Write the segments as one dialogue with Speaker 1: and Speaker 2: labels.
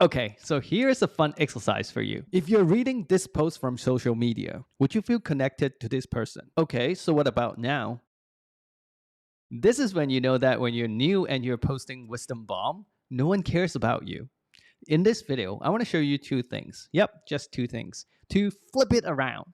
Speaker 1: Okay, so here's a fun exercise for you. If you're reading this post from social media, would you feel connected to this person? Okay, so what about now? This is when you know that when you're new and you're posting wisdom bomb, no one cares about you. In this video, I want to show you two things. Yep, just two things. To flip it around.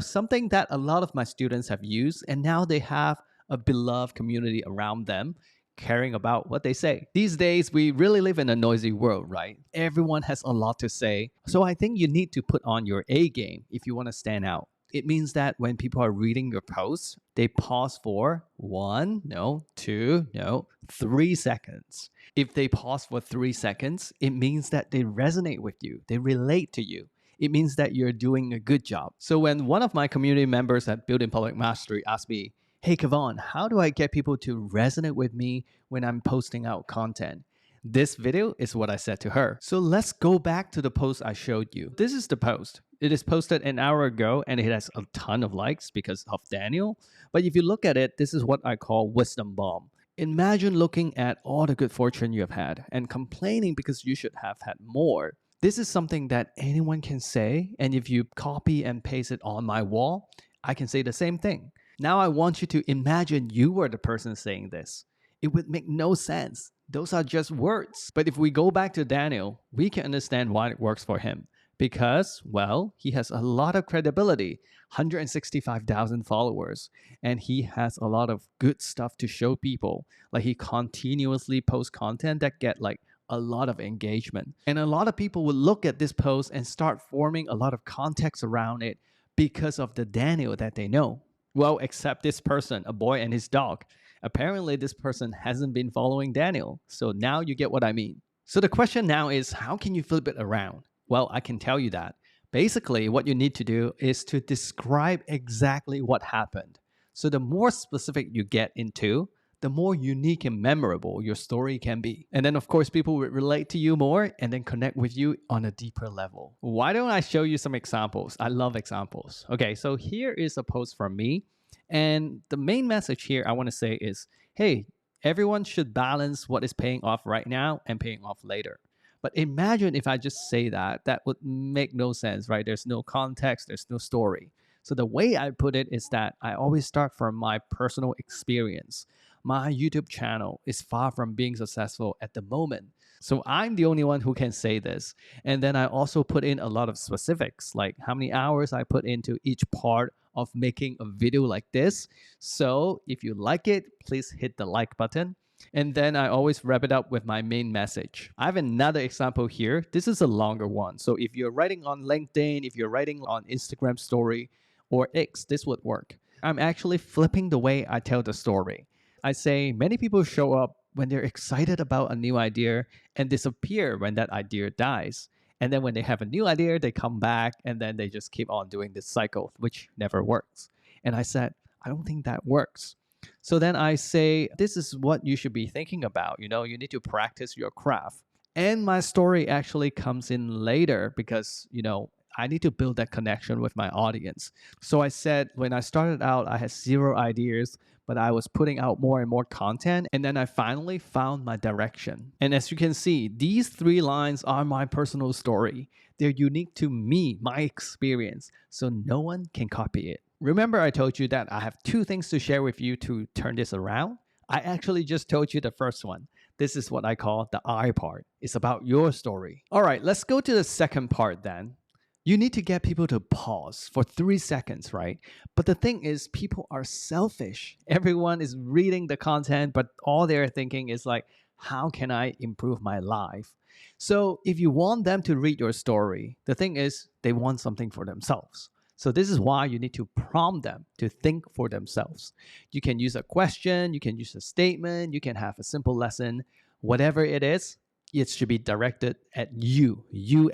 Speaker 1: Something that a lot of my students have used, and now they have a beloved community around them caring about what they say. These days, we really live in a noisy world, right? Everyone has a lot to say. So I think you need to put on your A game if you want to stand out. It means that when people are reading your posts, they pause for one, no, two, no, 3 seconds. If they pause for 3 seconds, it means that they resonate with you, they relate to you. It means that you're doing a good job. So when one of my community members at Building Public Mastery asked me, "Hey, Kevon, how do I get people to resonate with me when I'm posting out content?" This video is what I said to her. So let's go back to the post I showed you. This is the post. It is posted an hour ago and it has a ton of likes because of Daniel. But if you look at it, this is what I call wisdom bomb. Imagine looking at all the good fortune you have had and complaining because you should have had more. This is something that anyone can say, and if you copy and paste it on my wall, I can say the same thing. Now I want you to imagine you were the person saying this. It would make no sense. Those are just words. But if we go back to Daniel, we can understand why it works for him. Because, well, he has a lot of credibility, 165,000 followers, and he has a lot of good stuff to show people. Like he continuously posts content that get like a lot of engagement. And a lot of people will look at this post and start forming a lot of context around it because of the Daniel that they know. Well, except this person, a boy and his dog. Apparently, this person hasn't been following Daniel. So now you get what I mean. So the question now is, how can you flip it around? Well, I can tell you that. Basically, what you need to do is to describe exactly what happened. So the more specific you get into, the more unique and memorable your story can be. And then, of course, people will relate to you more and then connect with you on a deeper level. Why don't I show you some examples? I love examples. Okay, so here is a post from me. And the main message here I want to say is, hey, everyone should balance what is paying off right now and paying off later. But imagine if I just say that, that would make no sense, right? There's no context, there's no story. So the way I put it is that I always start from my personal experience. My YouTube channel is far from being successful at the moment. So I'm the only one who can say this. And then I also put in a lot of specifics, like how many hours I put into each part of making a video like this. So if you like it, please hit the like button. And then I always wrap it up with my main message. I have another example here. This is a longer one. So if you're writing on LinkedIn, if you're writing on Instagram story or X, this would work. I'm actually flipping the way I tell the story. I say many people show up when they're excited about a new idea and disappear when that idea dies. And then when they have a new idea, they come back and then they just keep on doing this cycle, which never works. And I said, I don't think that works. So then I say, this is what you should be thinking about. You need to practice your craft. And my story actually comes in later because, I need to build that connection with my audience. So I said, when I started out, I had zero ideas, but I was putting out more and more content. And then I finally found my direction. And as you can see, these 3 lines are my personal story. They're unique to me, my experience. So no one can copy it. Remember, I told you that I have 2 things to share with you to turn this around? I actually just told you the first one. This is what I call the I part. It's about your story. All right, let's go to the second part then. You need to get people to pause for 3 seconds, right? But the thing is, people are selfish. Everyone is reading the content, but all they're thinking is like, how can I improve my life? So if you want them to read your story, the thing is, they want something for themselves. So this is why you need to prompt them to think for themselves. You can use a question, you can use a statement, you can have a simple lesson, whatever it is, it should be directed at you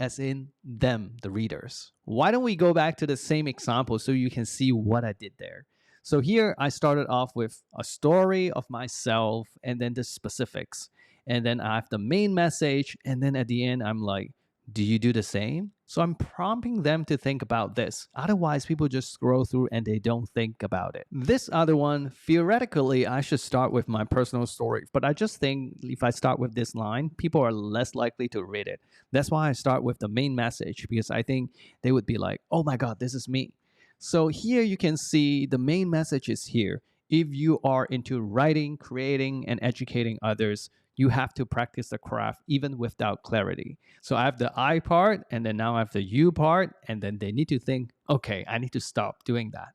Speaker 1: as in them, the readers. Why don't we go back to the same example so you can see what I did there? So here I started off with a story of myself and then the specifics. And then I have the main message. And then at the end, I'm like, Do you do the same? So I'm prompting them to think about this. Otherwise, people just scroll through and they don't think about it. This other one, theoretically, I should start with my personal story, but I just think if I start with this line, people are less likely to read it. That's why I start with the main message, because I think they would be like, oh my God, this is me. So here you can see the main message is here. If you are into writing, creating, and educating others, you have to practice the craft even without clarity. So I have the I part, and then now I have the you part, and then they need to think, okay, I need to stop doing that.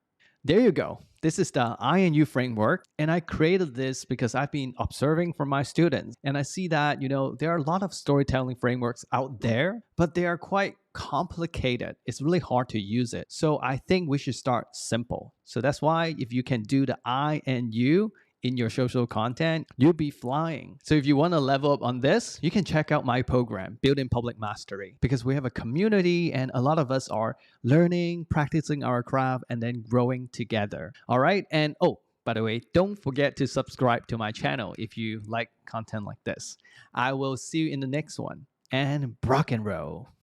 Speaker 1: There you go. This is the I and you framework. And I created this because I've been observing from my students. And I see that, there are a lot of storytelling frameworks out there, but they are quite complicated. It's really hard to use it. So I think we should start simple. So that's why if you can do the I and you in your social content, you'll be flying. So if you want to level up on this, you can check out my program, Building Public Mastery, because we have a community and a lot of us are learning, practicing our craft, and then growing together. All right. And oh, by the way, don't forget to subscribe to my channel if you like content like this. I will see you in the next one. And rock and roll.